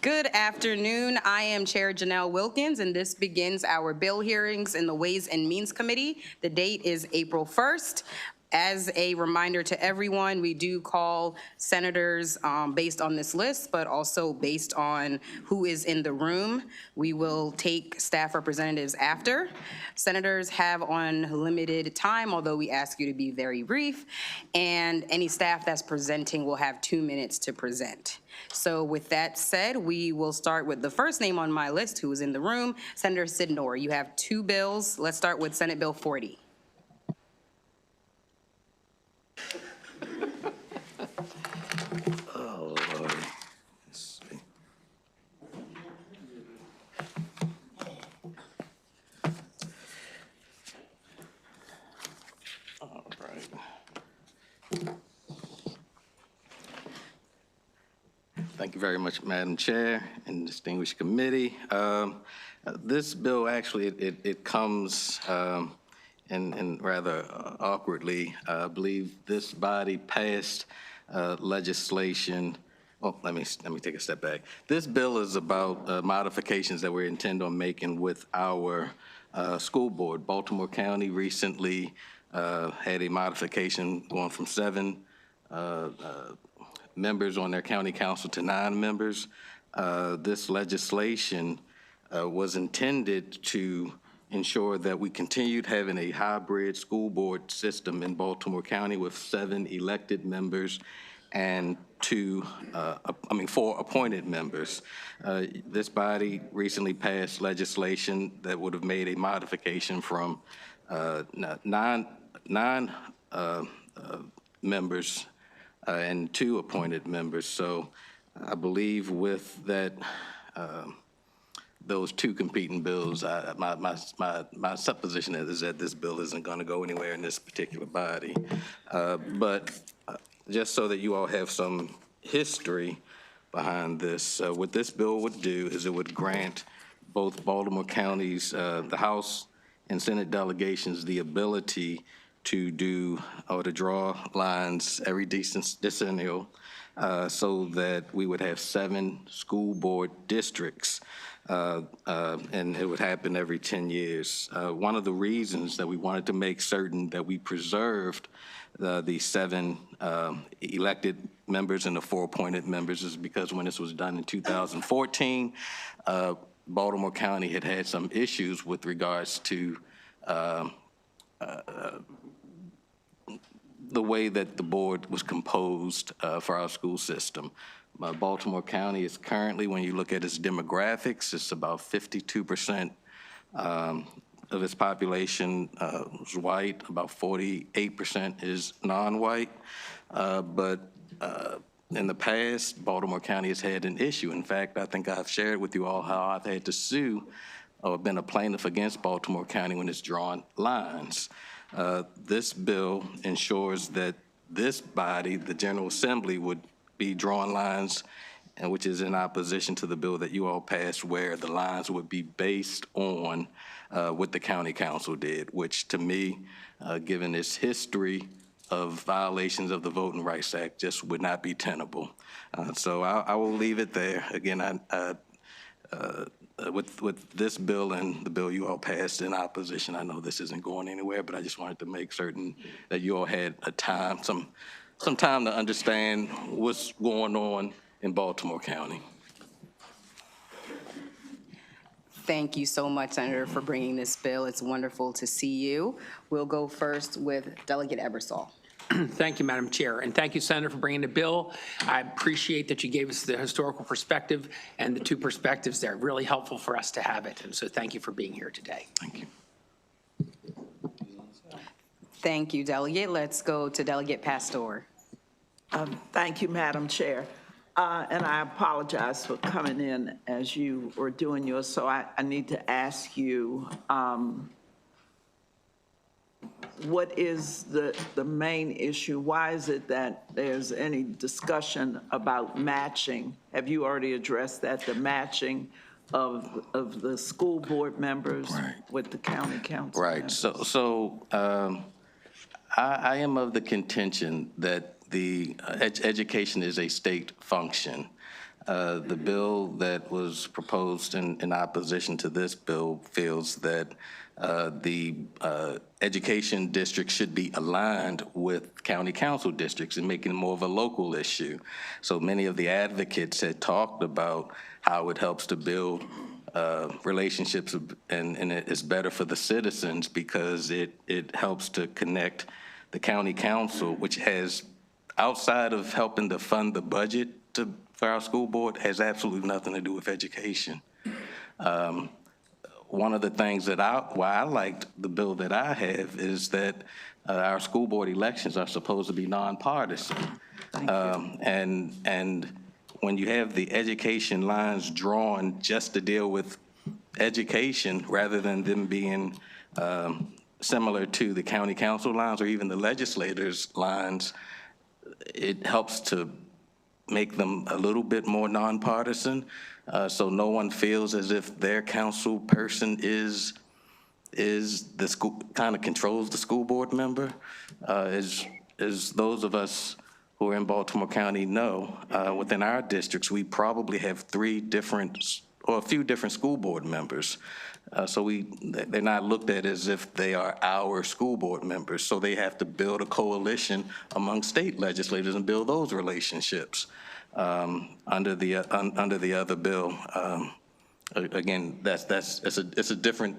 Good afternoon. I am Chair Janelle Wilkins, and this begins our bill hearings in the Ways and Means Committee. The date is April 1st. As a reminder to everyone, we do call senators based on this list, but also based on who is in the room. We will take staff representatives after. Senators have unlimited time, although we ask you to be very brief, and any staff that's presenting will have 2 minutes to present. So with that said, we will start with the first name on my list who is in the room, Senator Sidnor. You have 2 bills. Let's start with Senate Bill 40. Oh, Lord. Let's see. All right. Thank you very much, Madam Chair and distinguished committee. This bill actually, it comes and rather awkwardly. I believe this body passed legislation. Oh, let me take a step back. This bill is about modifications that we intend on making with our school board. Baltimore County recently had a modification going from 7 members on their county council to 9 members. This legislation was intended to ensure that we continued having a hybrid school board system in Baltimore County with 7 elected members and 4 appointed members. This body recently passed legislation that would have made a modification from 9 members and 2 appointed members. So I believe with that, those 2 competing bills, my supposition is that this bill isn't going to go anywhere in this particular body. But just so that you all have some history behind this, what this bill would do is it would grant both Baltimore County's, the House and Senate delegations, the ability to do or to draw lines every decennial so that we would have 7 school board districts. And it would happen every 10 years. One of the reasons that we wanted to make certain that we preserved the 7 elected members and the 4 appointed members is because when this was done in 2014, Baltimore County had some issues with regards to the way that the board was composed for our school system. Baltimore County is currently, when you look at its demographics, it's about 52% of its population is white, about 48% is non-white. But in the past, Baltimore County has had an issue. In fact, I think I've shared with you all how I've had to sue or been a plaintiff against Baltimore County when it's drawn lines. This bill ensures that this body, the General Assembly, would be drawing lines, and which is in opposition to the bill that you all passed, where the lines would be based on what the county council did, which to me, given its history of violations of the Voting Rights Act, just would not be tenable. So I will leave it there. Again, with this bill and the bill you all passed in opposition, I know this isn't going anywhere, but I just wanted to make certain that you all had some time to understand what's going on in Baltimore County. Thank you so much, Senator, for bringing this bill. It's wonderful to see you. We'll go first with Delegate Ebersol. Thank you, Madam Chair, and thank you, Senator, for bringing the bill. I appreciate that you gave us the historical perspective and the 2 perspectives there. Really helpful for us to have it, and so thank you for being here today. Thank you. Thank you, Delegate. Let's go to Delegate Pastor. Thank you, Madam Chair. And I apologize for coming in as you were doing yours, so I need to ask you, what is the main issue? Why is it that there's any discussion about matching? Have you already addressed that, the matching of the school board members with the county council members? So I am of the contention that the education is a state function. The bill that was proposed in opposition to this bill feels that the education district should be aligned with county council districts and making it more of a local issue. So many of the advocates had talked about how it helps to build relationships and it's better for the citizens because it helps to connect the county council, which has, outside of helping to fund the budget for our school board, has absolutely nothing to do with education. One of the things that why I liked the bill that I have is that our school board elections are supposed to be nonpartisan. And when you have the education lines drawn just to deal with education rather than them being similar to the county council lines or even the legislators' lines, it helps to make them a little bit more nonpartisan, so no one feels as if their council person is the school, kind of controls the school board member. As those of us who are in Baltimore County know, within our districts, we probably have a few different school board members. So they're not looked at as if they are our school board members. So they have to build a coalition among state legislators and build those relationships under the other bill. Again, it's a different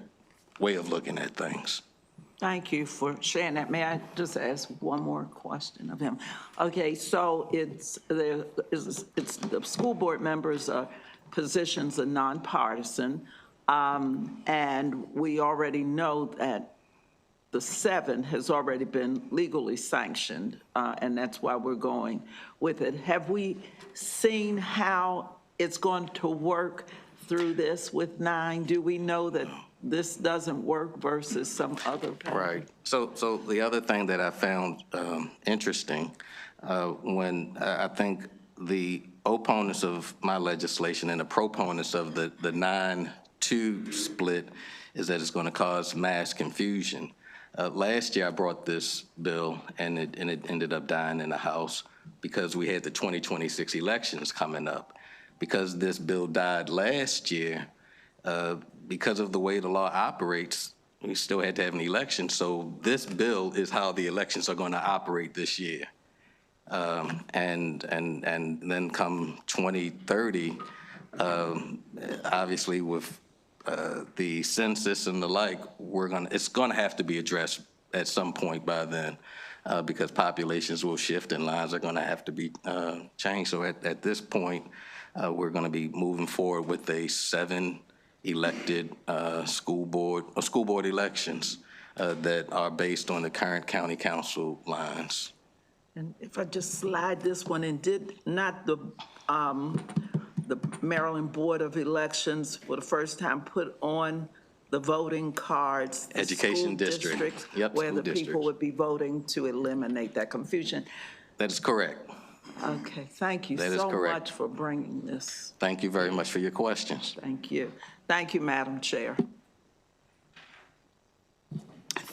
way of looking at things. Thank you for sharing that. May I just ask one more question of him? Okay, so it's the school board members' positions are nonpartisan, and we already know that the 7 has already been legally sanctioned, and that's why we're going with it. Have we seen how it's going to work through this with 9? Do we know that this doesn't work versus some other pattern? Right. So the other thing that I found interesting when I think the opponents of my legislation and the proponents of the 9-2 split is that it's going to cause mass confusion. Last year I brought this bill and it ended up dying in the House because we had the 2026 elections coming up. Because this bill died last year, because of the way the law operates, we still had to have an election. So this bill is how the elections are going to operate this year. And then come 2030, obviously with the census and the like, it's going to have to be addressed at some point by then because populations will shift and lines are going to have to be changed. So at this point, we're going to be moving forward with a 7 elected school board elections that are based on the current county council lines. And if I just slide this one in, did not the Maryland Board of Elections for the first time put on the voting cards? The Education school district. districts, Yep, where school the districts. people would be voting to eliminate that confusion. That is correct. Okay, thank you That is so correct. much for bringing this. Thank you very much for your questions. Thank you. Thank you, Madam Chair.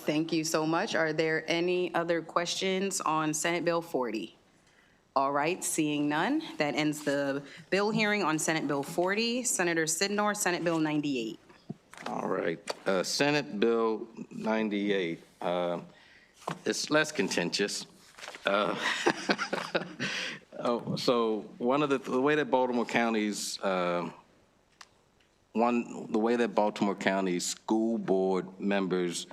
Thank you so much. Are there any other questions on Senate Bill 40? All right, seeing none, that ends the bill hearing on Senate Bill 40. Senator Sidnor, Senate Bill 98. All right. Senate Bill 98. It's less contentious. So one of the way that Baltimore County's school board members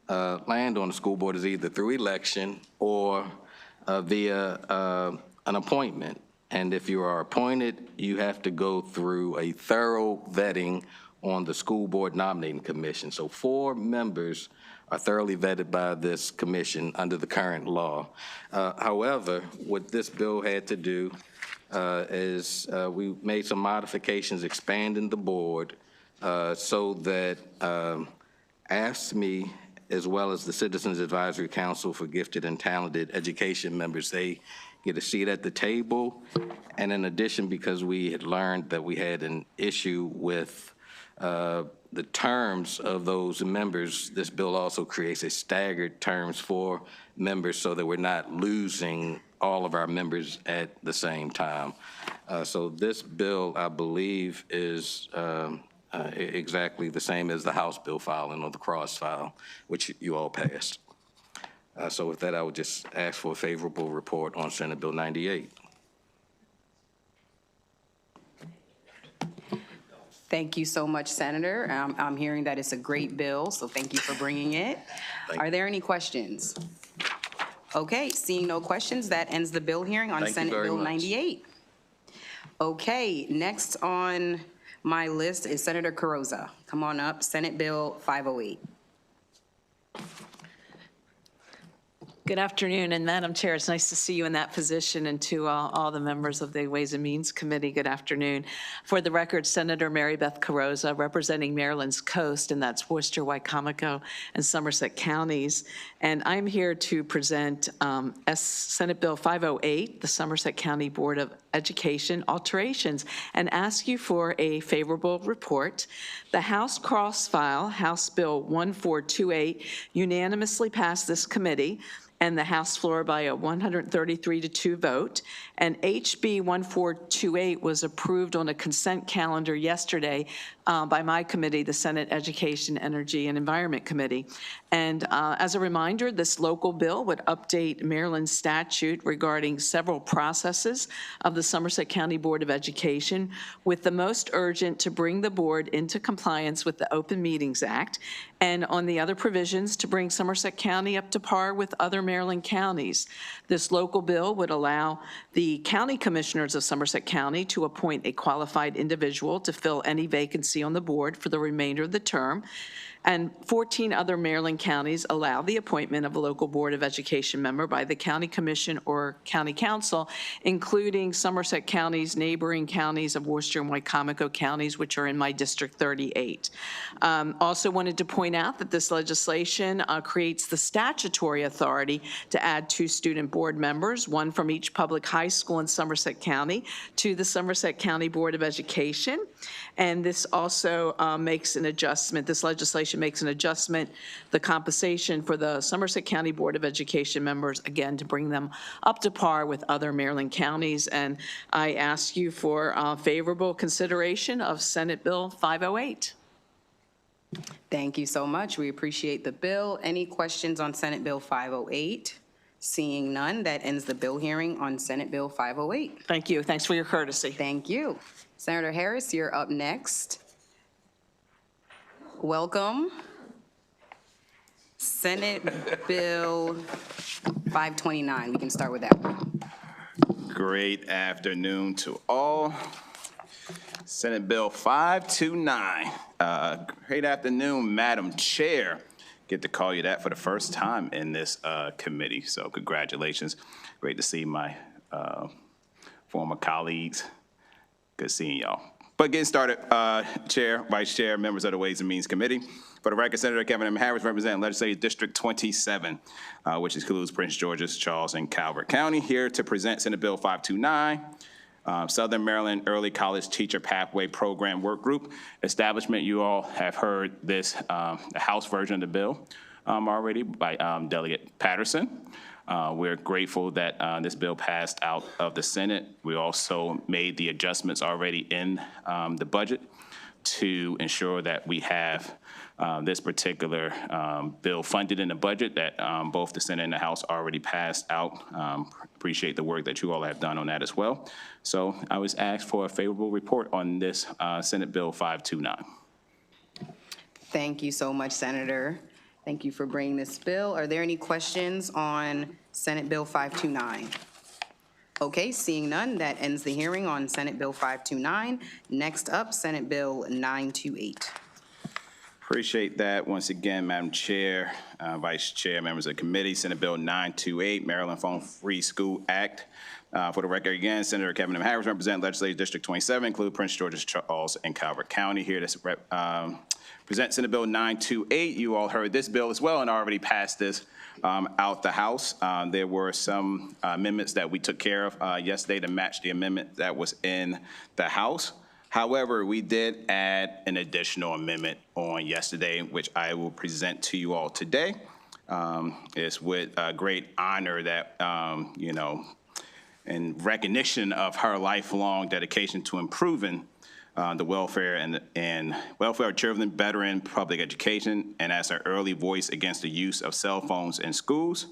land on the school board is either through election or via an appointment. And if you are appointed, you have to go through a thorough vetting on the school board nominating commission. So 4 members are thoroughly vetted by this commission under the current law. However, what this bill had to do is we made some modifications expanding the board so that AFSCME, as well as the Citizens Advisory Council for Gifted and Talented Education members, they get a seat at the table. And in addition, because we had learned that we had an issue with the terms of those members, this bill also creates a staggered terms for members so that we're not losing all of our members at the same time. So this bill, I believe, is exactly the same as the House bill filing or the cross file, which you all passed. So with that, I would just ask for a favorable report on Senate Bill 98. Thank you so much, Senator. I'm hearing that it's a great bill, so thank you for bringing it. Are there any questions? Okay, seeing no questions, that ends the bill hearing on Thank you Senate very Bill much. 98. Okay, next on my list is Senator Carrozza. Come on up, Senate Bill 508. Good afternoon, and Madam Chair, it's nice to see you in that position, and to all the members of the Ways and Means Committee, good afternoon. For the record, Senator Mary Beth Carrozza, representing Maryland's coast, and that's Worcester, Wycomico, and Somerset counties. And I'm here to present Senate Bill 508, the Somerset County Board of Education alterations, and ask you for a favorable report. The House cross file, House Bill 1428, unanimously passed this committee and the House floor by a 133-2 vote. And HB 1428 was approved on a consent calendar yesterday by my committee, the Senate Education, Energy, and Environment Committee. And as a reminder, this local bill would update Maryland's statute regarding several processes of the Somerset County Board of Education, with the most urgent to bring the board into compliance with the Open Meetings Act, and on the other provisions to bring Somerset County up to par with other Maryland counties. This local bill would allow the county commissioners of Somerset County to appoint a qualified individual to fill any vacancy on the board for the remainder of the term. And 14 other Maryland counties allow the appointment of a local Board of Education member by the county commission or county council, including Somerset County's neighboring counties of Worcester and Wycomico counties, which are in my District 38. Also wanted to point out that this legislation creates the statutory authority to add 2 student board members, one from each public high school in Somerset County, to the Somerset County Board of Education. And this also makes an adjustment, this legislation makes an adjustment, the compensation for the Somerset County Board of Education members, again, to bring them up to par with other Maryland counties. And I ask you for favorable consideration of Senate Bill 508. Thank you so much. We appreciate the bill. Any questions on Senate Bill 508? Seeing none, that ends the bill hearing on Senate Bill 508. Thank you. Thanks for your courtesy. Thank you. Senator Harris, you're up next. Welcome. Senate Bill 529. We can start with that one. Great afternoon to all. Senate Bill 529. Great afternoon, Madam Chair. Get to call you that for the first time in this committee, so congratulations. Great to see my former colleagues. Good seeing y'all. But getting started, Chair, Vice Chair, members of the Ways and Means Committee. For the record, Senator Kevin M. Harris, representing Legislative District 27, which includes Prince George's, Charles, and Calvert County, here to present Senate Bill 529, Southern Maryland Early College Teacher Pathway Program Work Group establishment. You all have heard this, the House version of the bill already by Delegate Patterson. We're grateful that this bill passed out of the Senate. We also made the adjustments already in the budget to ensure that we have this particular bill funded in the budget that both the Senate and the House already passed out. Appreciate the work that you all have done on that as well. So I was asked for a favorable report on this Senate Bill 529. Thank you so much, Senator. Thank you for bringing this bill. Are there any questions on Senate Bill 529? Okay, seeing none, that ends the hearing on Senate Bill 529. Next up, Senate Bill 928. Appreciate that. Once again, Madam Chair, Vice Chair, members of the committee, Senate Bill 928, Maryland Phone Free School Act. For the record again, Senator Kevin M. Harris, representing Legislative District 27, include Prince George's, Charles, and Calvert County, here to present Senate Bill 928. You all heard this bill as well and already passed this out the House. There were some amendments that we took care of yesterday to match the amendment that was in the House. However, we did add an additional amendment on yesterday, which I will present to you all today. It's with great honor that, in recognition of her lifelong dedication to improving the welfare and welfare of children, better in public education, and as her early voice against the use of cell phones in schools.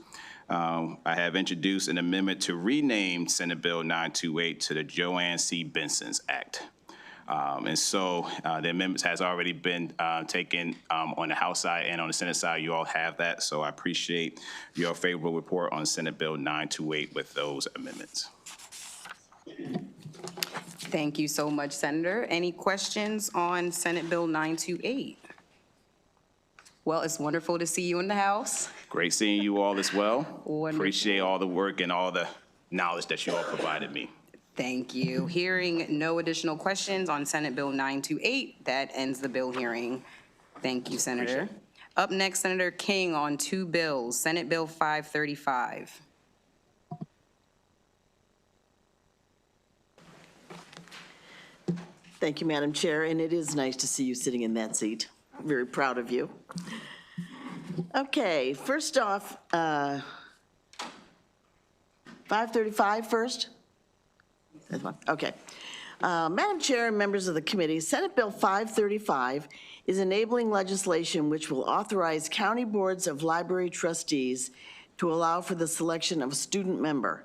I have introduced an amendment to rename Senate Bill 928 to the Joanne C. Benson's Act. And so the amendments has already been taken on the House side and on the Senate side. You all have that. So I appreciate your favorable report on Senate Bill 928 with those amendments. Thank you so much, Senator. Any questions on Senate Bill 928? Well, it's wonderful to see you in the House. Great seeing you all as well. Wonderful. Appreciate all the work and all the knowledge that you all provided me. Thank you. Hearing no additional questions on Senate Bill 928, that ends the bill hearing. Thank you, Senator. Up next, Senator King on two bills, Senate Bill 535. Thank you, Madam Chair, and it is nice to see you sitting in that seat. I'm very proud of you. Okay, first off, 535 first? That's one. Okay. Madam Chair and members of the committee, Senate Bill 535 is enabling legislation which will authorize county boards of library trustees to allow for the selection of a student member.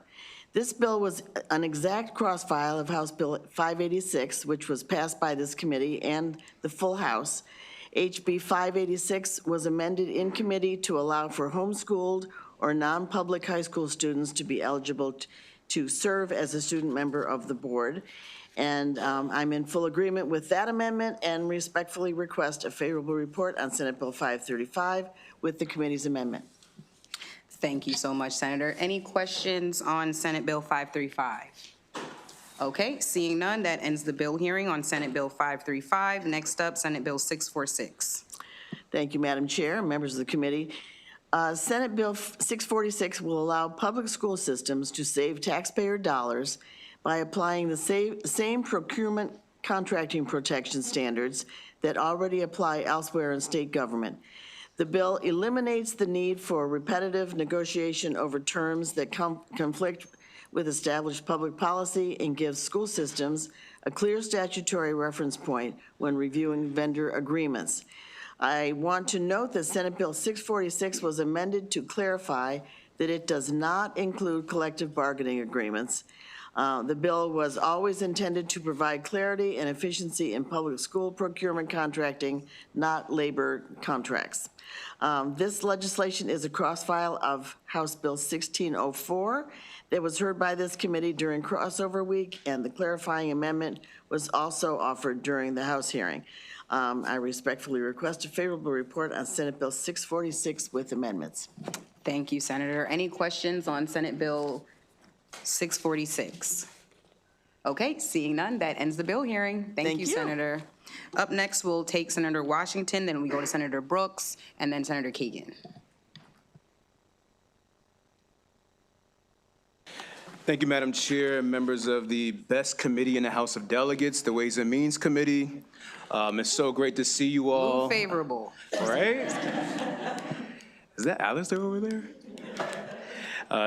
This bill was an exact cross-file of House Bill 586, which was passed by this committee and the full House. HB 586 was amended in committee to allow for homeschooled or non-public high school students to be eligible to serve as a student member of the board. And I'm in full agreement with that amendment and respectfully request a favorable report on Senate Bill 535 with the committee's amendment. Thank you so much, Senator. Any questions on Senate Bill 535? Okay, seeing none, that ends the bill hearing on Senate Bill 535. Next up, Senate Bill 646. Thank you, Madam Chair, and members of the committee. Senate Bill 646 will allow public school systems to save taxpayer dollars by applying the same procurement contracting protection standards that already apply elsewhere in state government. The bill eliminates the need for repetitive negotiation over terms that conflict with established public policy and gives school systems a clear statutory reference point when reviewing vendor agreements. I want to note that Senate Bill 646 was amended to clarify that it does not include collective bargaining agreements. The bill was always intended to provide clarity and efficiency in public school procurement contracting, not labor contracts. This legislation is a cross-file of House Bill 1604 that was heard by this committee during crossover week, and the clarifying amendment was also offered during the House hearing. I respectfully request a favorable report on Senate Bill 646 with amendments. Thank you, Senator. Any questions on Senate Bill 646? Okay, seeing none, that ends the bill hearing. Thank you, Senator. Up next, we'll take Senator Washington, then we go to Senator Brooks, and then Senator Kagan. Thank you, Madam Chair, members of the best committee in the House of Delegates, the Ways and Means Committee. It's so great to see you all. Move favorable. Right? Is that Alistair over there?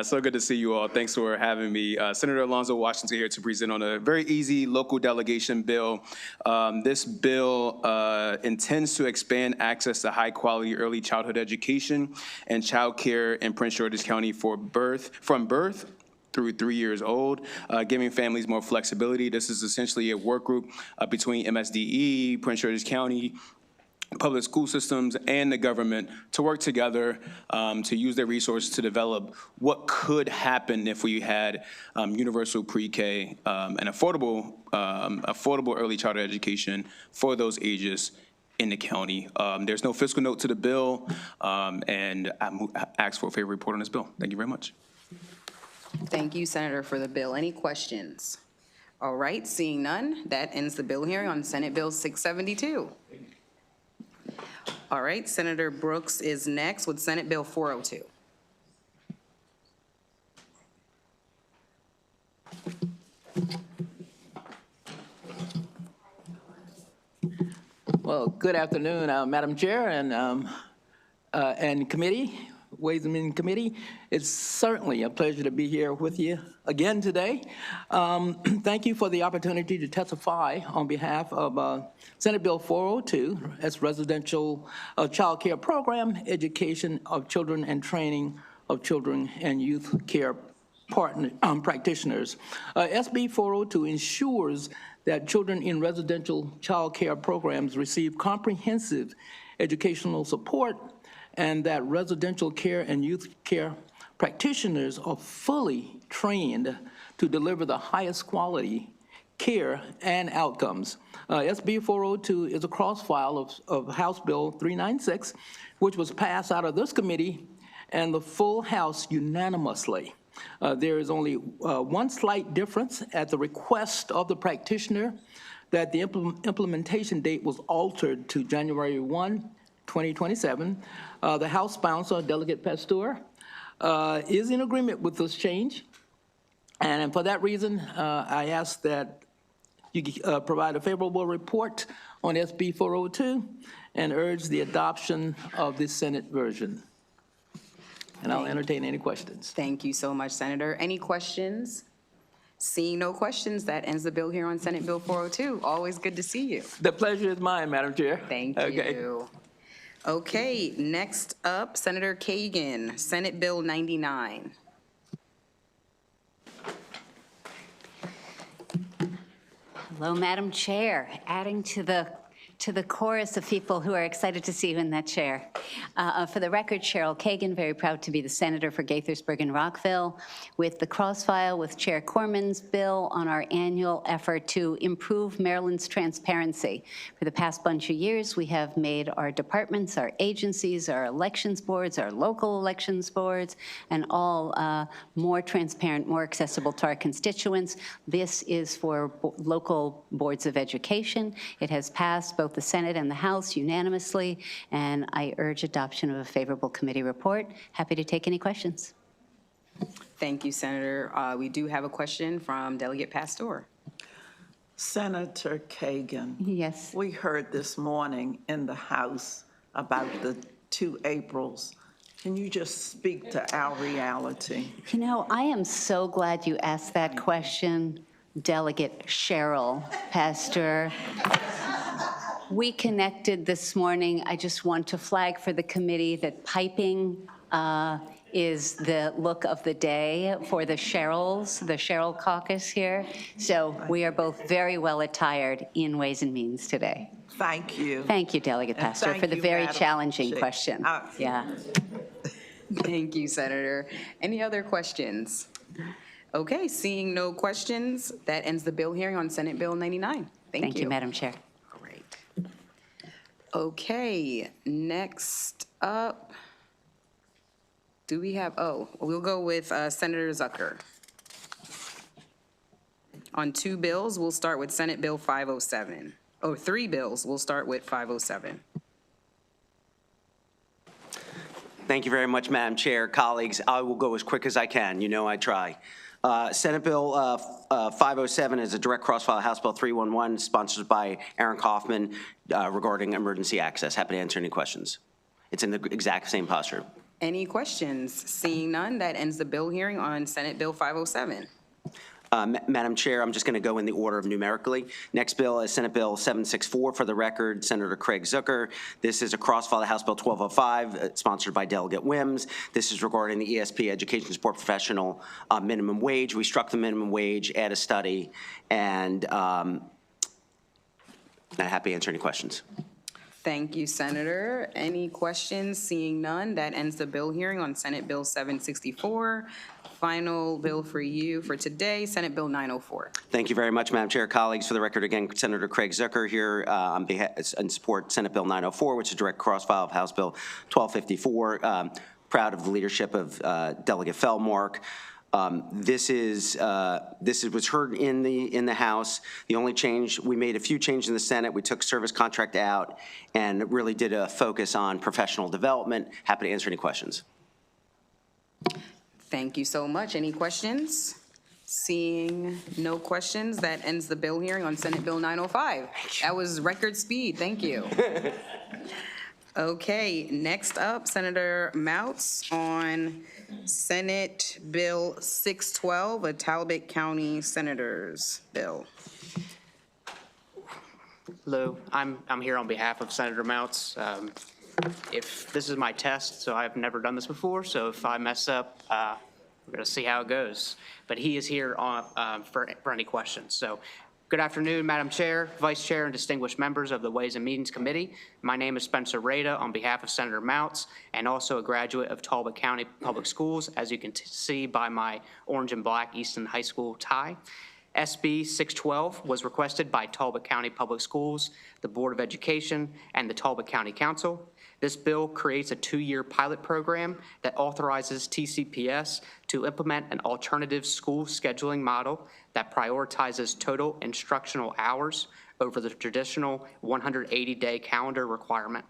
So good to see you all. Thanks for having me. Senator Alonzo Washington here to present on a very easy local delegation bill. This bill intends to expand access to high-quality early childhood education and child care in Prince George's County from birth through 3 years old, giving families more flexibility. This is essentially a work group between MSDE, Prince George's County, public school systems, and the government to work together to use their resources to develop what could happen if we had universal pre-K and affordable early childhood education for those ages in the county. There's no fiscal note to the bill, and I ask for a favorable report on this bill. Thank you very much. Thank you, Senator, for the bill. Any questions? All right, seeing none, that ends the bill hearing on Senate Bill 672. All right, Senator Brooks is next with Senate Bill 402. good afternoon, Madam Chair and committee, Ways and Means Committee. It's certainly a pleasure to be here with you again today. Thank you for the opportunity to testify on behalf of Senate Bill 402, that's Residential Child Care Program, Education of Children and Training of Children and Youth Care Practitioners. SB 402 ensures that children in residential child care programs receive comprehensive educational support and that residential care and youth care practitioners are fully trained to deliver the highest quality care and outcomes. SB 402 is a cross-file of House Bill 396, which was passed out of this committee and the full House unanimously. There is only one slight difference at the request of the practitioner that the implementation date was altered to January 1, 2027. The House sponsor, Delegate Pasteur, is in agreement with this change. And for that reason, I ask that you provide a favorable report on SB 402 and urge the adoption of the Senate version. And I'll entertain any questions. Thank you so much, Senator. Any questions? Seeing no questions, that ends the bill here on Senate Bill 402. Always good to see you. The pleasure is mine, Madam Chair. Thank Okay. you. Okay, next up, Senator Kagan, Senate Bill 99. Hello, Madam Chair. Adding to the chorus of people who are excited to see you in that chair. For the record, Cheryl Kagan, very proud to be the senator for Gaithersburg and Rockville, with the cross-file with Chair Corman's bill on our annual effort to improve Maryland's transparency. For the past bunch of years, we have made our departments, our agencies, our elections boards, our local elections boards, and all more transparent, more accessible to our constituents. This is for local boards of education. It has passed both the Senate and the House unanimously, and I urge adoption of a favorable committee report. Happy to take any questions. Thank you, Senator. We do have a question from Delegate Pasteur. Senator Kagan. Yes. We heard this morning in the House about the 2 Aprils. Can you just speak to our reality? You know, I am so glad you asked that question, Delegate Cheryl Pasteur. We connected this morning. I just want to flag for the committee that piping is the look of the day for the Cheryls, the Cheryl caucus here. So we are both very well attired in Ways and Means today. Thank you. Thank you, Delegate And Pasteur, thank for the you, very Madam challenging Chair. question. Yeah. Thank you, Senator. Any other questions? Okay, seeing no questions, that ends the bill hearing on Senate Bill 99. Thank you, Madam Chair. Great. Okay, next up, do we have, we'll go with Senator Zucker. On 2 bills, we'll start with Senate Bill 507. 3 bills, we'll start with 507. Thank you very much, Madam Chair. Colleagues, I will go as quick as I can. You know I try. Senate Bill 507 is a direct cross-file House Bill 311, sponsored by Aaron Kaufman, regarding emergency access. Happy to answer any questions. It's in the exact same posture. Any questions? Seeing none, that ends the bill hearing on Senate Bill 507. Madam Chair, I'm just going to go in the order of numerically. Next bill is Senate Bill 764. For the record, Senator Craig Zucker. This is a cross-file House Bill 1205, sponsored by Delegate Wims. This is regarding the ESP, Education Support Professional minimum wage. We struck the minimum wage, add a study, and I'm happy to answer any questions. Thank you, Senator. Any questions? Seeing none, that ends the bill hearing on Senate Bill 764. Final bill for you for today, Senate Bill 904. Thank you very much, Madam Chair. Colleagues, for the record, again, Senator Craig Zucker here on behalf and support Senate Bill 904, which is a direct cross-file of House Bill 1254. Proud of the leadership of Delegate Feldmark. This was heard in the House. The only change, we made a few changes in the Senate. We took service contract out and really did a focus on professional development. Happy to answer any questions. Thank you so much. Any questions? Seeing no questions, that ends the bill hearing on Senate Bill 905. That was record speed, thank you. Okay, next up, Senator Moutz on Senate Bill 612, a Talbot County Senators Bill. Hello, I'm here on behalf of Senator Moutz. If this is my test, so I've never done this before, so if I mess up, we're going to see how it goes. But he is here on, for any questions. So good afternoon, Madam Chair, Vice Chair, and distinguished members of the Ways and Means Committee. My name is Spencer Rada on behalf of Senator Moutz and also a graduate of Talbot County Public Schools, as you can see by my orange and black Easton High School tie. SB 612 was requested by Talbot County Public Schools, the Board of Education, and the Talbot County Council. This bill creates a 2-year pilot program that authorizes TCPS to implement an alternative school scheduling model that prioritizes total instructional hours over the traditional 180-day calendar requirement.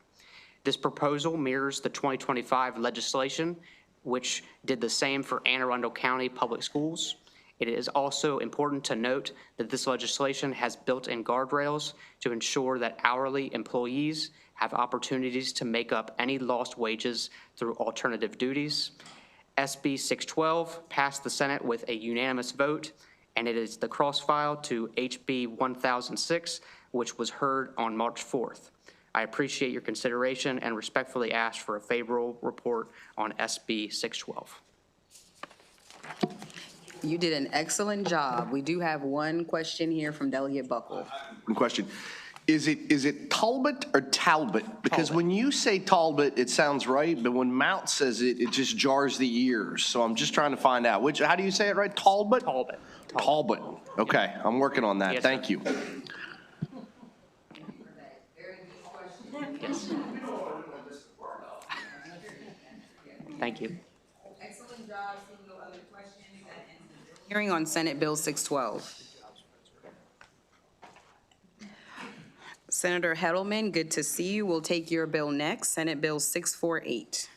This proposal mirrors the 2025 legislation, which did the same for Anne Arundel County Public Schools. It is also important to note that this legislation has built-in guardrails to ensure that hourly employees have opportunities to make up any lost wages through alternative duties. SB 612 passed the Senate with a unanimous vote, and it is the cross-file to HB 1006, which was heard on March 4th. I appreciate your consideration and respectfully ask for a favorable report on SB 612. You did an excellent job. We do have one question here from Delegate Buckle. One question. Is it Talbot or Talbot? Because when you say Talbot, it sounds right, but when Mount says it, it just jars the ears. So I'm just trying to find out. How do you say it right? Talbot? Talbot. Talbot. Okay, I'm working on that. Yes, Thank sir. you. Yes. Thank you. Excellent job. Seeing no other questions, that ends the hearing on Senate Bill 612. Senator Heddleman, good to see you. We'll take your bill next, Senate Bill 648.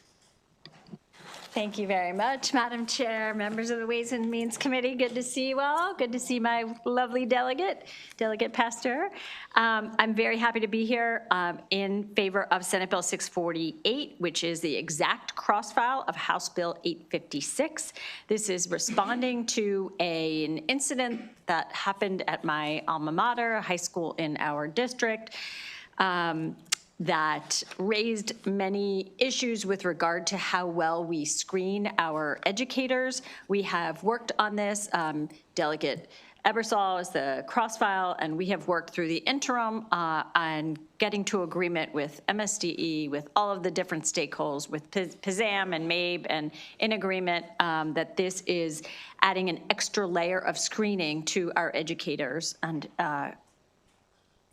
Thank you very much, Madam Chair, members of the Ways and Means Committee. Good to see you all. Good to see my lovely delegate, Delegate Pasteur. I'm very happy to be here in favor of Senate Bill 648, which is the exact cross-file of House Bill 856. This is responding to an incident that happened at my alma mater, a high school in our district. That raised many issues with regard to how well we screen our educators. We have worked on this. Delegate Ebersol is the cross-file, and we have worked through the interim on getting to agreement with MSDE, with all of the different stakeholders, with PZAM and MABE, and in agreement that this is adding an extra layer of screening to our educators and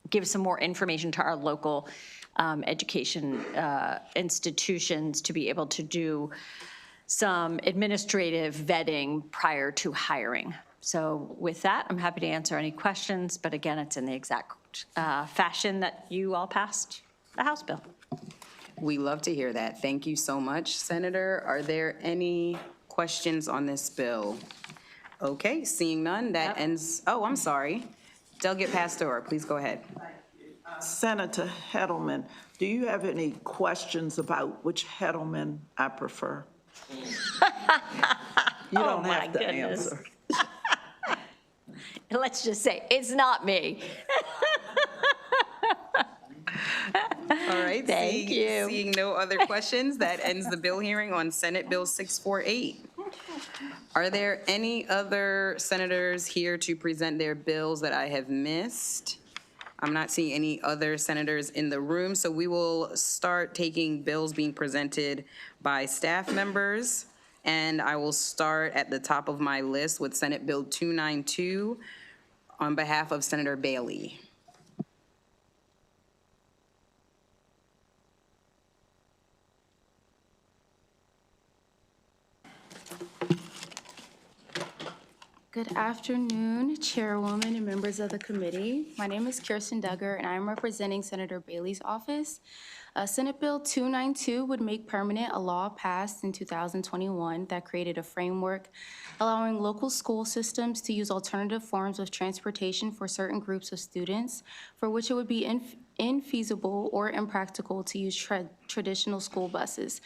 give some more information to our local education institutions to be able to do some administrative vetting prior to hiring. So with that, I'm happy to answer any questions, but again, it's in the exact fashion that you all passed the House bill. We love to hear that. Thank you so much, Senator. Are there any questions on this bill? Okay, seeing none, that ends, oh, I'm sorry. Delegate Pasteur, please go ahead. Senator Heddleman, do you have any questions about which Heddleman I prefer? You don't have to answer. Let's just say, it's not me. All right. Thank you. Seeing no other questions, that ends the bill hearing on Senate Bill 648. Are there any other senators here to present their bills that I have missed? I'm not seeing any other senators in the room, so we will start taking bills being presented by staff members. And I will start at the top of my list with Senate Bill 292 on behalf of Senator Bailey. Good afternoon, Chairwoman and members of the committee. My name is Kirsten Duggar, and I'm representing Senator Bailey's office. Senate Bill 292 would make permanent a law passed in 2021 that created a framework allowing local school systems to use alternative forms of transportation for certain groups of students, for which it would be infeasible or impractical to use traditional school buses.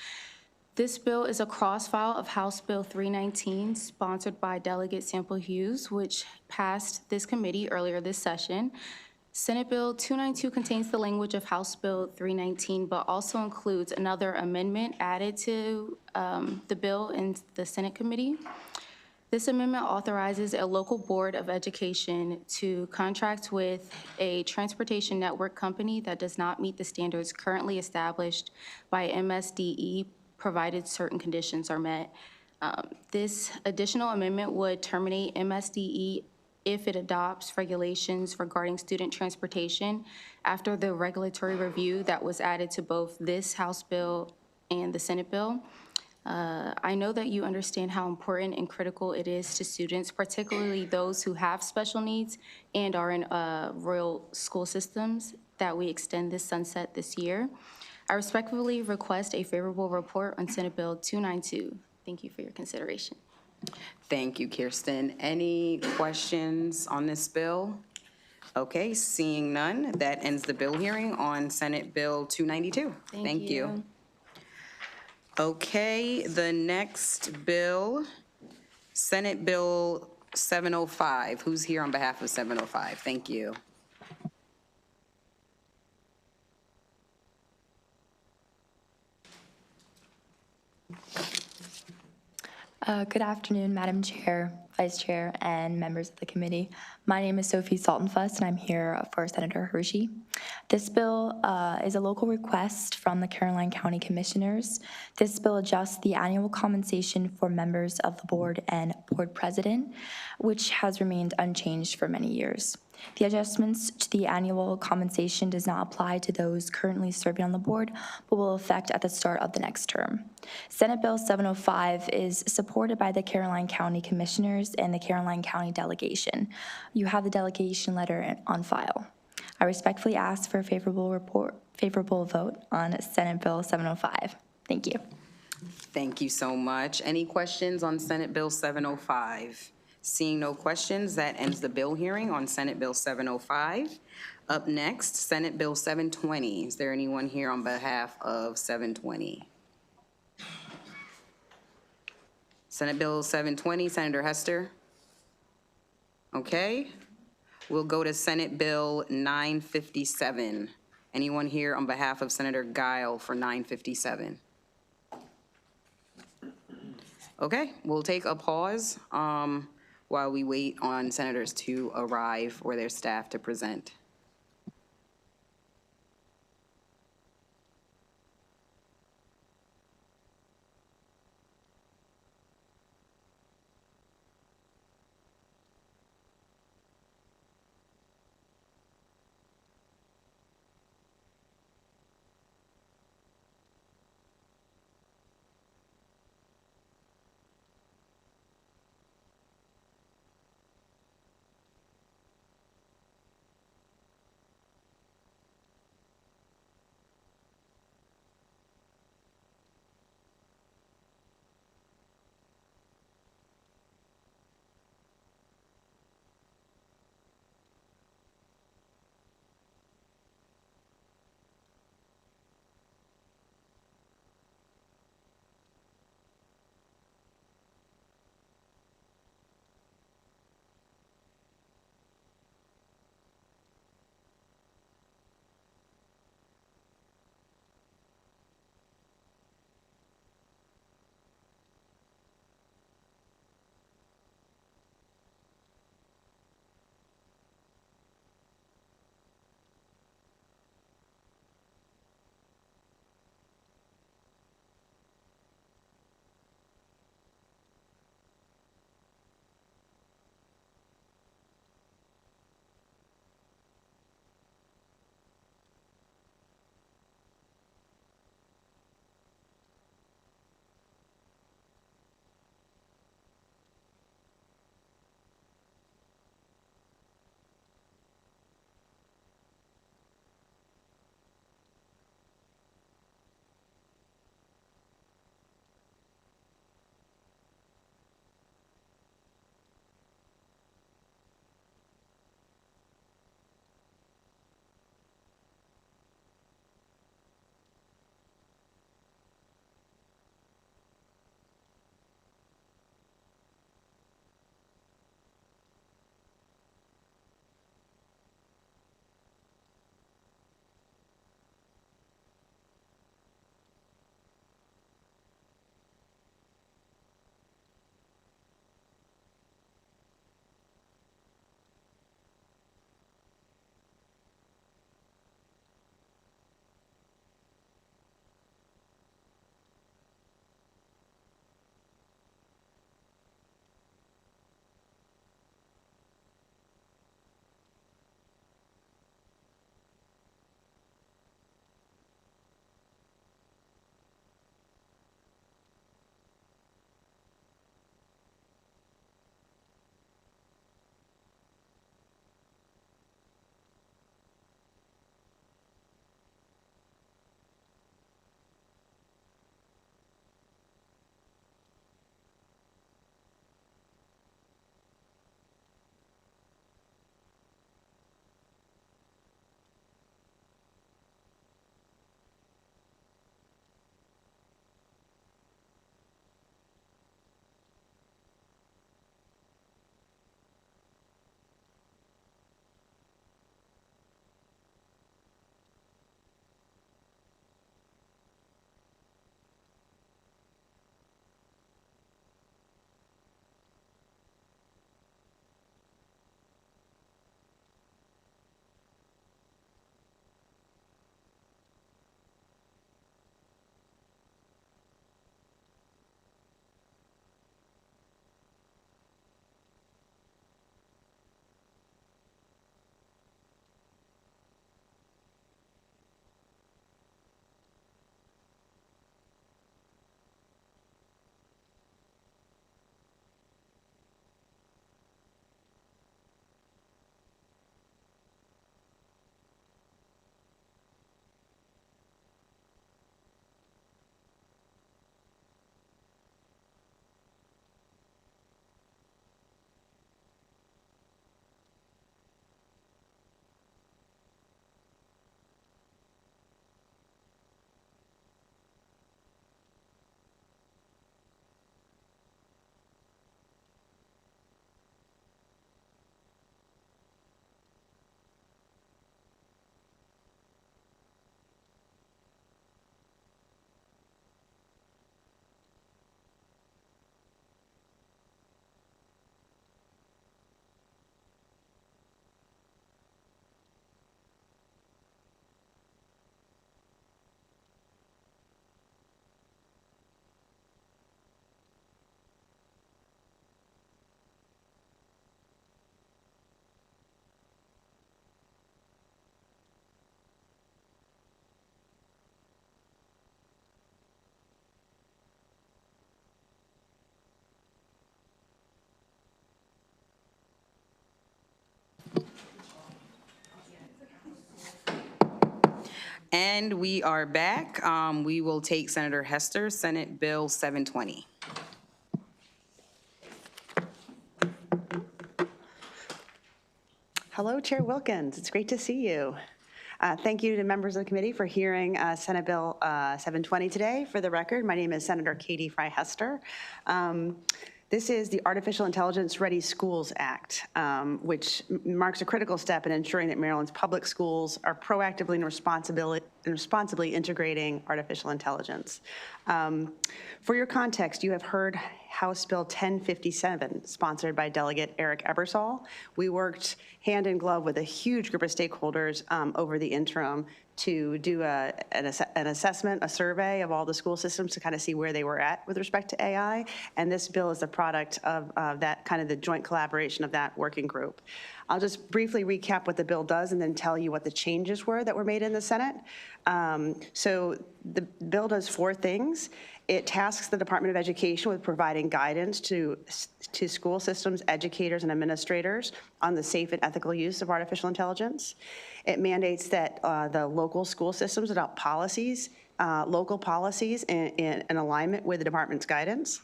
This bill is a cross-file of House Bill 319, sponsored by Delegate Sample Hughes, which passed this committee earlier this session. Senate Bill 292 contains the language of House Bill 319, but also includes another amendment added to the bill in the Senate committee. This amendment authorizes a local board of education to contract with a transportation network company that does not meet the standards currently established by MSDE, provided certain conditions are met. This additional amendment would terminate MSDE if it adopts regulations regarding student transportation after the regulatory review that was added to both this House bill and the Senate bill. I know that you understand how important and critical it is to students, particularly those who have special needs and are in rural school systems, that we extend this sunset this year. I respectfully request a favorable report on Senate Bill 292. Thank you for your consideration. Thank you, Kirsten. Any questions on this bill? Okay, seeing none, that ends the bill hearing on Senate Bill 292. Thank you. Okay, the next bill, Senate Bill 705. Who's here on behalf of 705? Thank you. Good afternoon, Madam Chair, Vice Chair, and members of the committee. My name is Sophie Saltonfuss, and I'm here for Senator Hershey. This bill is a local request from the Caroline County Commissioners. This bill adjusts the annual compensation for members of the board and board president, which has remained unchanged for many years. The adjustments to the annual compensation does not apply to those currently serving on the board, but will affect at the start of the next term. Senate Bill 705 is supported by the Caroline County Commissioners and the Caroline County delegation. You have the delegation letter on file. I respectfully ask for a favorable vote on Senate Bill 705. Thank you. Thank you so much. Any questions on Senate Bill 705? Seeing no questions, that ends the bill hearing on Senate Bill 705. Up next, Senate Bill 720. Is there anyone here on behalf of 720? Senate Bill 720, Senator Hester? Okay. We'll go to Senate Bill 957. Anyone here on behalf of Senator Guile for 957? Okay, we'll take a pause while we wait on senators to arrive or their staff to present. And we are back. We will take Senator Hester, Senate Bill 720. Hello, Chair Wilkins. It's great to see you. Thank you to members of the committee for hearing Senate Bill 720 today. For the record, my name is Senator Katie Fry-Hester. This is the Artificial Intelligence Ready Schools Act, which marks a critical step in ensuring that Maryland's public schools are proactively and responsibly integrating artificial intelligence. For your context, you have heard House Bill 1057, sponsored by Delegate Eric Ebersol. We worked hand in glove with a huge group of stakeholders over the interim to do an assessment, a survey of all the school systems to kind of see where they were at with respect to AI. And this bill is a product of that kind of the joint collaboration of that working group. I'll just briefly recap what the bill does and then tell you what the changes were that were made in the Senate. So the bill does 4 things. It tasks the Department of Education with providing guidance to school systems, educators, and administrators on the safe and ethical use of artificial intelligence. It mandates that the local school systems adopt policies, local policies in alignment with the department's guidance.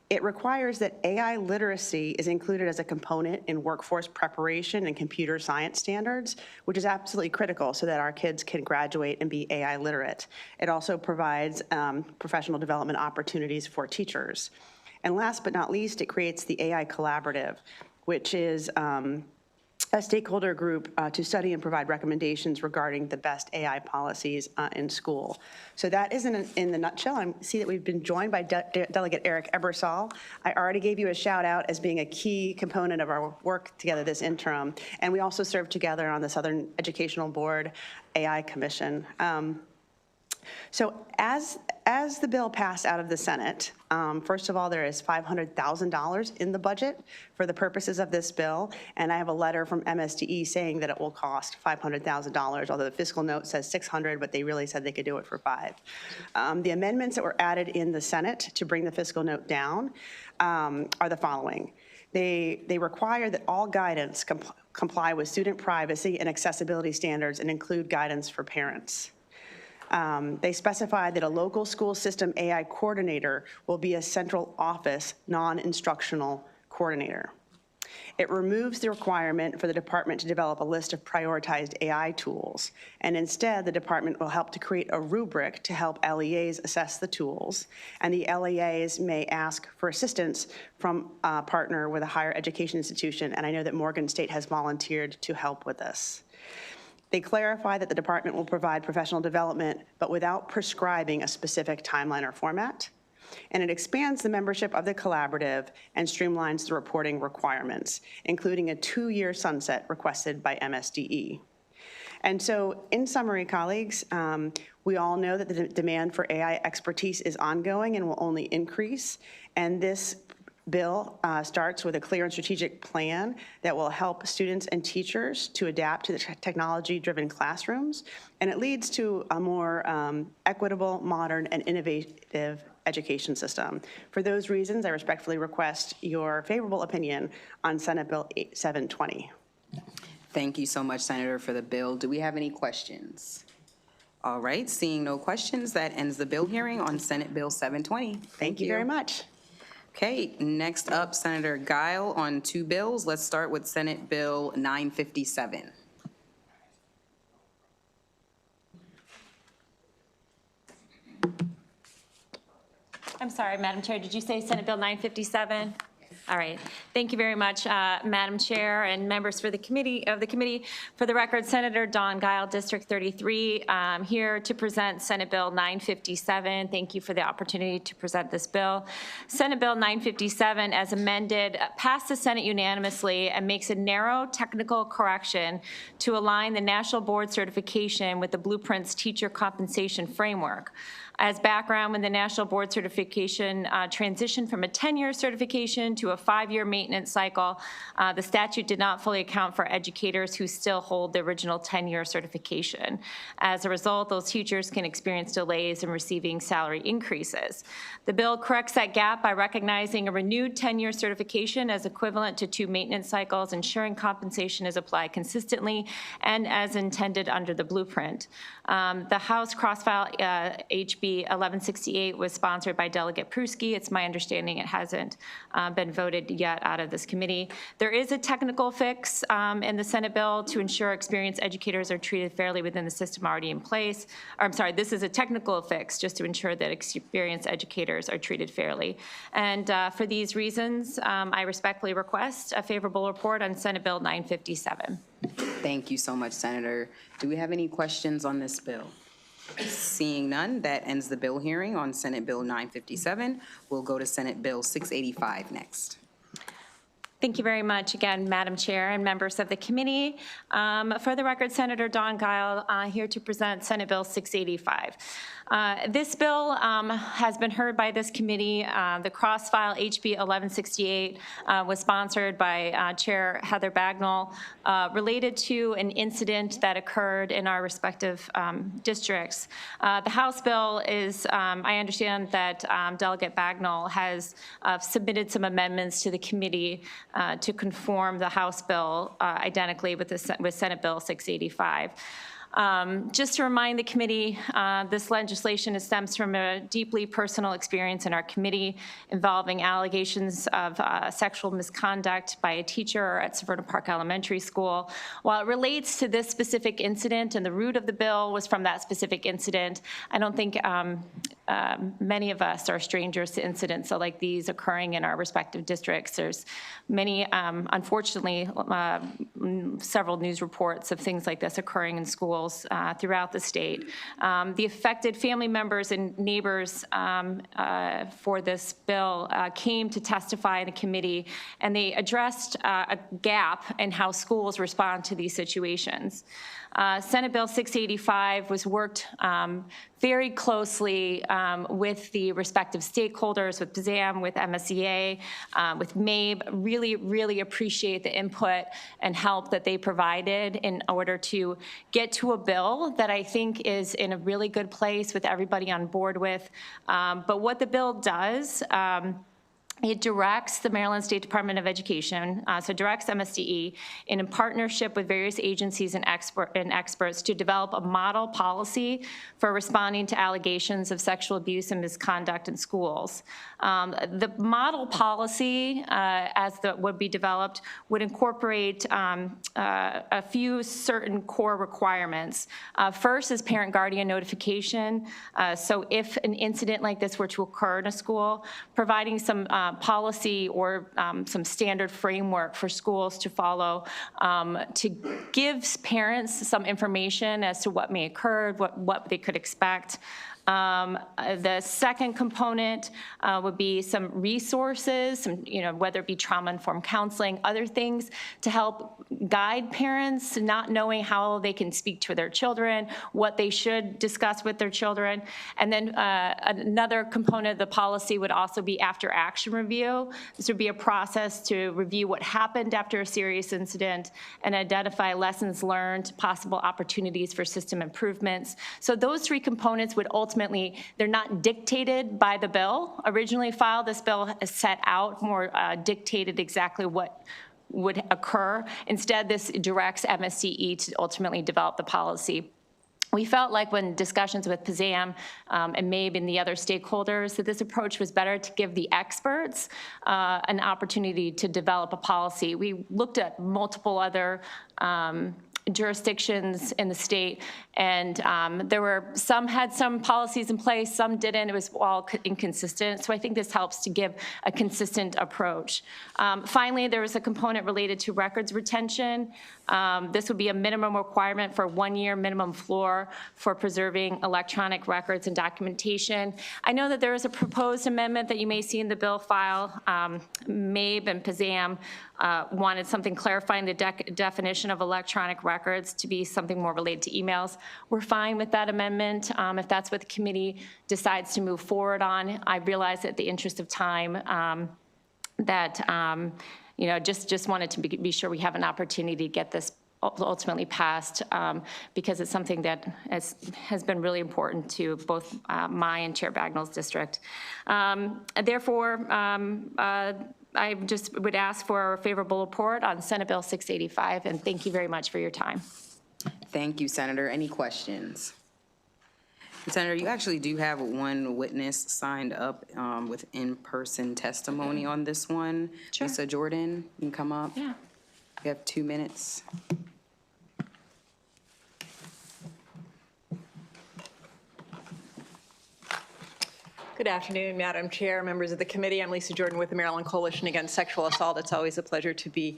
It requires that AI literacy is included as a component in workforce preparation and computer science standards, which is absolutely critical so that our kids can graduate and be AI literate. It also provides professional development opportunities for teachers. And last but not least, it creates the AI Collaborative, which is a stakeholder group to study and provide recommendations regarding the best AI policies in school. So that is in the nutshell. I see that we've been joined by Delegate Eric Ebersol. I already gave you a shout out as being a key component of our work together this interim. And we also served together on the Southern Educational Board AI Commission. So as the bill passed out of the Senate, first of all, there is $500,000 in the budget for the purposes of this bill, and I have a letter from MSDE saying that it will cost $500,000, although the fiscal note says $600, but they really said they could do it for $5. The amendments that were added in the Senate to bring the fiscal note down are the following. They require that all guidance comply with student privacy and accessibility standards and include guidance for parents. They specify that a local school system AI coordinator will be a central office, non-instructional coordinator. It removes the requirement for the department to develop a list of prioritized AI tools, and instead the department will help to create a rubric to help LEAs assess the tools, and the LEAs may ask for assistance from a partner with a higher education institution, and I know that Morgan State has volunteered to help with this. They clarify that the department will provide professional development, but without prescribing a specific timeline or format. And it expands the membership of the collaborative and streamlines the reporting requirements, including a 2-year sunset requested by MSDE. And so, in summary, colleagues, we all know that the demand for AI expertise is ongoing and will only increase, and this bill starts with a clear and strategic plan that will help students and teachers to adapt to the technology-driven classrooms, and it leads to a more equitable, modern, and innovative education system. For those reasons, I respectfully request your favorable opinion on Senate Bill 720. Thank you so much, Senator, for the bill. Do we have any questions? All right, seeing no questions, that ends the bill hearing on Senate Bill 720. Thank you very much. Okay, next up, Senator Guile on 2 bills. Let's start with Senate Bill 957. I'm sorry, Madam Chair, did you say Senate Bill 957? All right. Thank you very much, Madam Chair and members for the committee. For the record, Senator Dawn Guile, District 33, here to present Senate Bill 957. Thank you for the opportunity to present this bill. Senate Bill 957, as amended, passed the Senate unanimously and makes a narrow technical correction to align the National Board certification with the Blueprint's teacher compensation framework. As background, when the National Board Certification transitioned from a 10-year certification to a 5-year maintenance cycle, the statute did not fully account for educators who still hold the original 10-year certification. As a result, those teachers can experience delays in receiving salary increases. The bill corrects that gap by recognizing a renewed 10-year certification as equivalent to 2 maintenance cycles, ensuring compensation is applied consistently and as intended under the blueprint. The House crossfile HB 1168 was sponsored by Delegate Pruski. It's my understanding it hasn't been voted yet out of this committee. There is a technical fix in the Senate bill to ensure experienced educators are treated fairly within the system already in place. Or, I'm sorry, this is a technical fix just to ensure that experienced educators are treated fairly. And for these reasons, I respectfully request a favorable report on Senate Bill 957. Thank you so much, Senator. Do we have any questions on this bill? Seeing none, that ends the bill hearing on Senate Bill 957. We'll go to Senate Bill 685 next. Thank you very much again, Madam Chair and members of the committee. For the record, Senator Don Guile here to present Senate Bill 685. This bill has been heard by this committee. The cross-file HB 1168 was sponsored by Chair Heather Bagnall, related to an incident that occurred in our respective districts. The House bill is, I understand that Delegate Bagnall has submitted some amendments to the committee to conform the House bill identically with Senate Bill 685. Just to remind the committee, this legislation stems from a deeply personal experience in our committee involving allegations of sexual misconduct by a teacher at Severna Park Elementary School. While it relates to this specific incident and the root of the bill was from that specific incident, I don't think many of us are strangers to incidents like these occurring in our respective districts. There's many, unfortunately, several news reports of things like this occurring in schools throughout the state. The affected family members and neighbors for this bill came to testify in the committee, and they addressed a gap in how schools respond to these situations. Senate Bill 685 was worked very closely with the respective stakeholders, with PZAM, with MSEA, with MABE. Really appreciate the input and help that they provided in order to get to a bill that I think is in a really good place with everybody on board with. But what the bill does, it directs the Maryland State Department of Education, so directs MSDE, in partnership with various agencies and experts to develop a model policy for responding to allegations of sexual abuse and misconduct in schools. The model policy, as would be developed, would incorporate a few certain core requirements. First is parent-guardian notification. So if an incident like this were to occur in a school, providing some policy or some standard framework for schools to follow to give parents some information as to what may occur, what they could expect. The second component would be some resources, whether it be trauma-informed counseling, other things to help guide parents, not knowing how they can speak to their children, what they should discuss with their children. And then another component of the policy would also be after-action review. This would be a process to review what happened after a serious incident and identify lessons learned, possible opportunities for system improvements. So those three components would ultimately, they're not dictated by the bill. Originally filed, this bill is set out more dictated exactly what would occur. Instead, this directs MSDE to ultimately develop the policy. We felt like when discussions with PZAM and MABE and the other stakeholders that this approach was better to give the experts an opportunity to develop a policy. We looked at multiple other jurisdictions in the state, and there were some had some policies in place, some didn't. It was all inconsistent. So I think this helps to give a consistent approach. Finally, there was a component related to records retention. This would be a minimum requirement for 1 year minimum floor for preserving electronic records and documentation. I know that there is a proposed amendment that you may see in the bill file. MABE and PZAM wanted something clarifying the definition of electronic records records to be something more related to emails. We're fine with that amendment if that's what the committee decides to move forward on. I realize that the interest of time just wanted to be sure we have an opportunity to get this ultimately passed because it's something that has been really important to both my and Chair Bagnall's district. Therefore, I just would ask for a favorable report on Senate Bill 685, and thank you very much for your time. Thank you, Senator. Any questions? Senator, you actually do have one witness signed up with in-person testimony on this one. Sure. Lisa Jordan, you can come up. Yeah. You have 2 minutes. Good afternoon, Madam Chair, members of the committee. I'm Lisa Jordan with the Maryland Coalition Against Sexual Assault. It's always a pleasure to be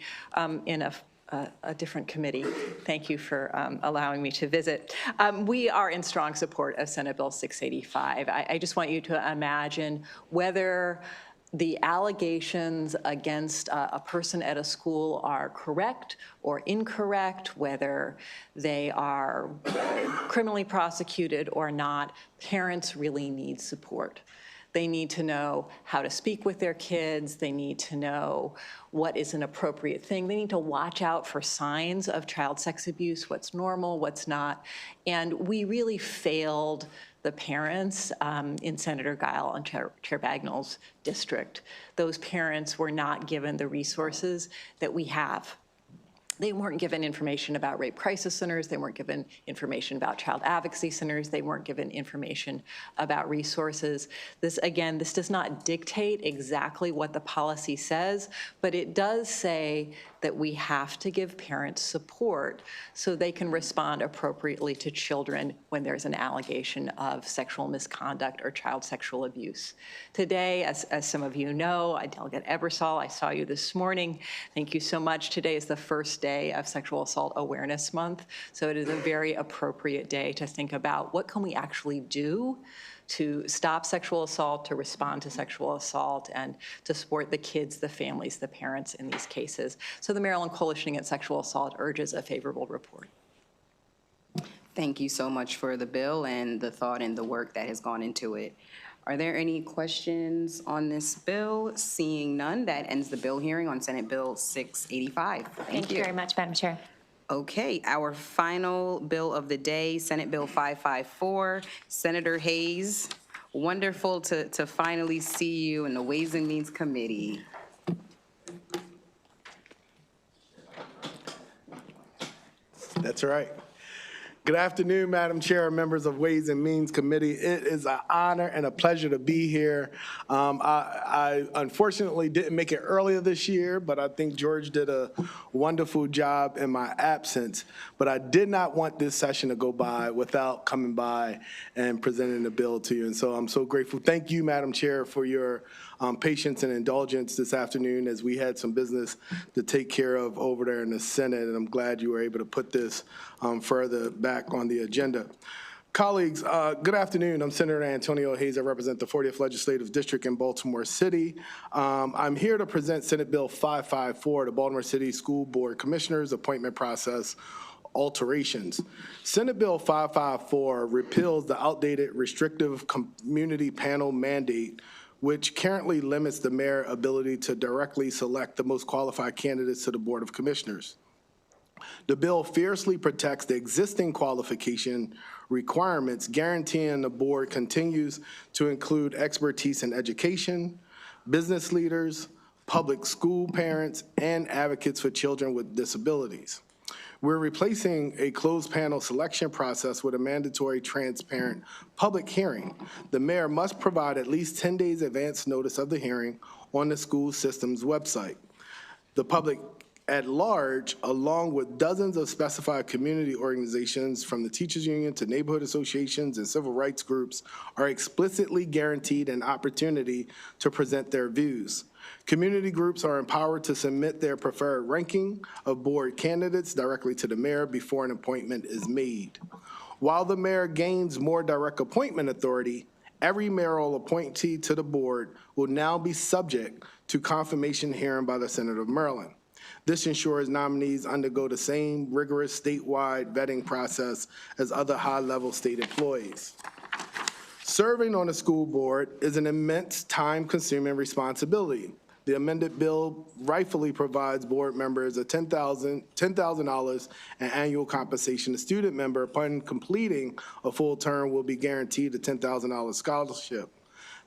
in a different committee. Thank you for allowing me to visit. We are in strong support of Senate Bill 685. I just want you to imagine whether the allegations against a person at a school are correct or incorrect, whether they are criminally prosecuted or not. Parents really need support. They need to know how to speak with their kids. They need to know what is an appropriate thing. They need to watch out for signs of child sex abuse, what's normal, what's not. And we really failed the parents in Senator Guile and Chair Bagnall's district. Those parents were not given the resources that we have. They weren't given information about rape crisis centers. They weren't given information about child advocacy centers. They weren't given information about resources. This does not dictate exactly what the policy says, but it does say that we have to give parents support so they can respond appropriately to children when there's an allegation of sexual misconduct or child sexual abuse. Today, as some of you know, Delegate Ebersol, I saw you this morning. Thank you so much. Today is the first day of Sexual Assault Awareness Month, so it is a very appropriate day to think about what can we actually do to stop sexual assault, to respond to sexual assault, and to support the kids, the families, the parents in these cases. So the Maryland Coalition Against Sexual Assault urges a favorable report. Thank you so much for the bill and the thought and the work that has gone into it. Are there any questions on this bill? Seeing none, that ends the bill hearing on Senate Bill 685. Thank you very much, Madam Chair. Okay, our final bill of the day, Senate Bill 554. Senator Hayes, wonderful to finally see you in the Ways and Means Committee. That's right. Good afternoon, Madam Chair, members of Ways and Means Committee. It is an honor and a pleasure to be here. I unfortunately didn't make it earlier this year, but I think George did a wonderful job in my absence. But I did not want this session to go by without coming by and presenting the bill to you. And so I'm so grateful. Thank you, Madam Chair, for your patience and indulgence this afternoon as we had some business to take care of over there in the Senate, and I'm glad you were able to put this further back on the agenda. Colleagues, good afternoon. I'm Senator Antonio Hayes. I represent the 40th Legislative District in Baltimore City. I'm here to present Senate Bill 554, the Baltimore City School Board Commissioners Appointment Process alterations. Senate Bill 554 repeals the outdated restrictive community panel mandate, which currently limits the mayor's ability to directly select the most qualified candidates to the Board of Commissioners. The bill fiercely protects the existing qualification requirements, guaranteeing the board continues to include expertise in education, business leaders, public school parents, and advocates for children with disabilities. We're replacing a closed panel selection process with a mandatory, transparent public hearing. The mayor must provide at least 10 days advance notice of the hearing on the school system's website. The public at large, along with dozens of specified community organizations from the teachers union to neighborhood associations and civil rights groups, are explicitly guaranteed an opportunity to present their views. Community groups are empowered to submit their preferred ranking of board candidates directly to the mayor before an appointment is made. While the mayor gains more direct appointment authority, every mayoral appointee to the board will now be subject to confirmation hearing by the Senate of Maryland. This ensures nominees undergo the same rigorous statewide vetting process as other high-level state employees. Serving on a school board is an immense time-consuming responsibility. The amended bill rightfully provides board members a $10,000 in annual compensation. A student member, upon completing a full term, will be guaranteed a $10,000 scholarship.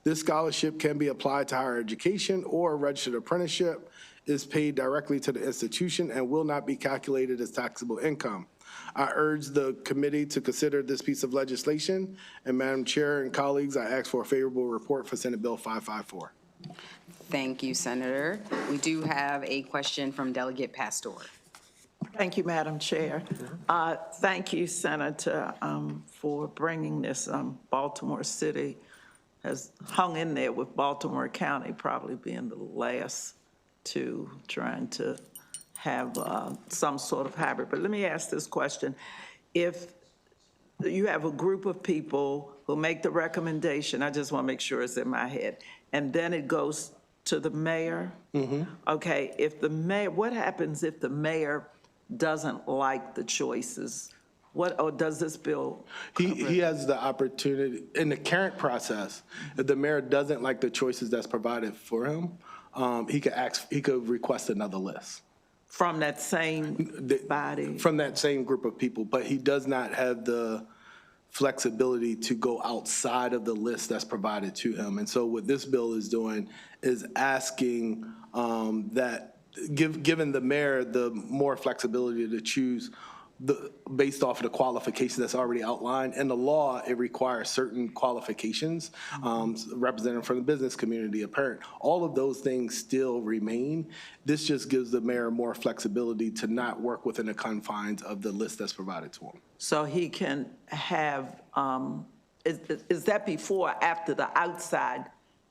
This scholarship can be applied to higher education or a registered apprenticeship, is paid directly to the institution, and will not be calculated as taxable income. I urge the committee to consider this piece of legislation, and Madam Chair and colleagues, I ask for a favorable report for Senate Bill 554. Thank you, Senator. We do have a question from Delegate Pastor. Thank you, Madam Chair. Thank you, Senator, for bringing this. Baltimore City has hung in there with Baltimore County probably being the last two trying to have some sort of hybrid. But let me ask this question. If you have a group of people who make the recommendation, I just want to make sure it's in my head, and then it goes to the mayor. Okay, if the mayor, what happens if the mayor doesn't like the choices? What, or does this bill? He has the opportunity, in the current process, if the mayor doesn't like the choices that's provided for him, he could request another list. From that same body? From that same group of people, but he does not have the flexibility to go outside of the list that's provided to him. And so what this bill is doing is asking that, given the mayor the more flexibility to choose based off of the qualifications that's already outlined. In the law, it requires certain qualifications, representing from the business community, a parent. All of those things still remain. This just gives the mayor more flexibility to not work within the confines of the list that's provided to him. So he can have, is that before or after the outside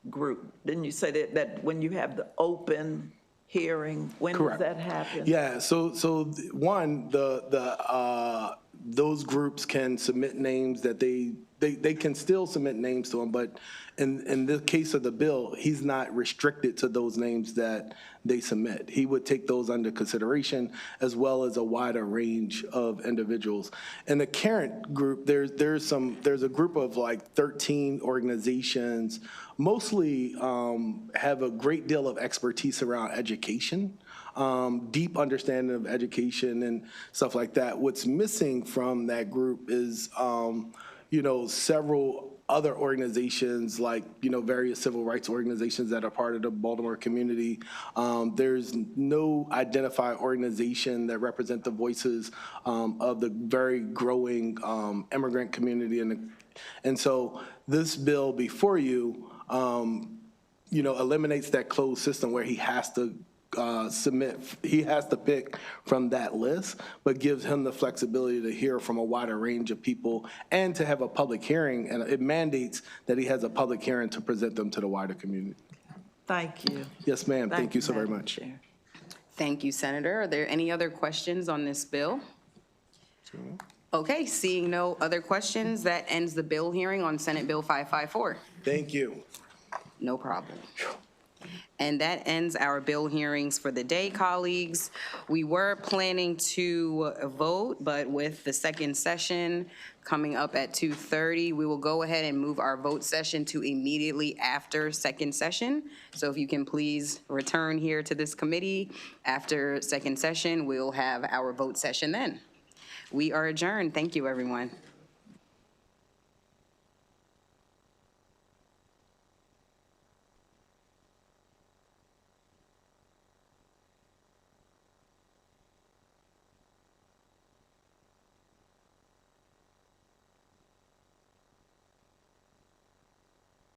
group? Didn't you say that when you have the open hearing, when does that happen? Yeah, so one, those groups can submit names that they can still submit names to him, but in the case of the bill, he's not restricted to those names that they submit. He would take those under consideration, as well as a wider range of individuals. In the current group, there's a group of like 13 organizations, mostly have a great deal of expertise around education. Deep understanding of education and stuff like that. What's missing from that group is, several other organizations like, various civil rights organizations that are part of the Baltimore community. There's no identified organization that represent the voices of the very growing immigrant community. And so this bill before you, eliminates that closed system where he has to he has to pick from that list, but gives him the flexibility to hear from a wider range of people and to have a public hearing, and it mandates that he has a public hearing to present them to the wider community. Thank you. Yes, ma'am. Thank you so very much. Thank you, Senator. Are there any other questions on this bill? Okay, seeing no other questions, that ends the bill hearing on Senate Bill 554. Thank you. No problem. And that ends our bill hearings for the day, colleagues. We were planning to vote, but with the second session coming up at 2:30, we will go ahead and move our vote session to immediately after second session. So if you can please return here to this committee after second session, we'll have our vote session then. We are adjourned. Thank you, everyone.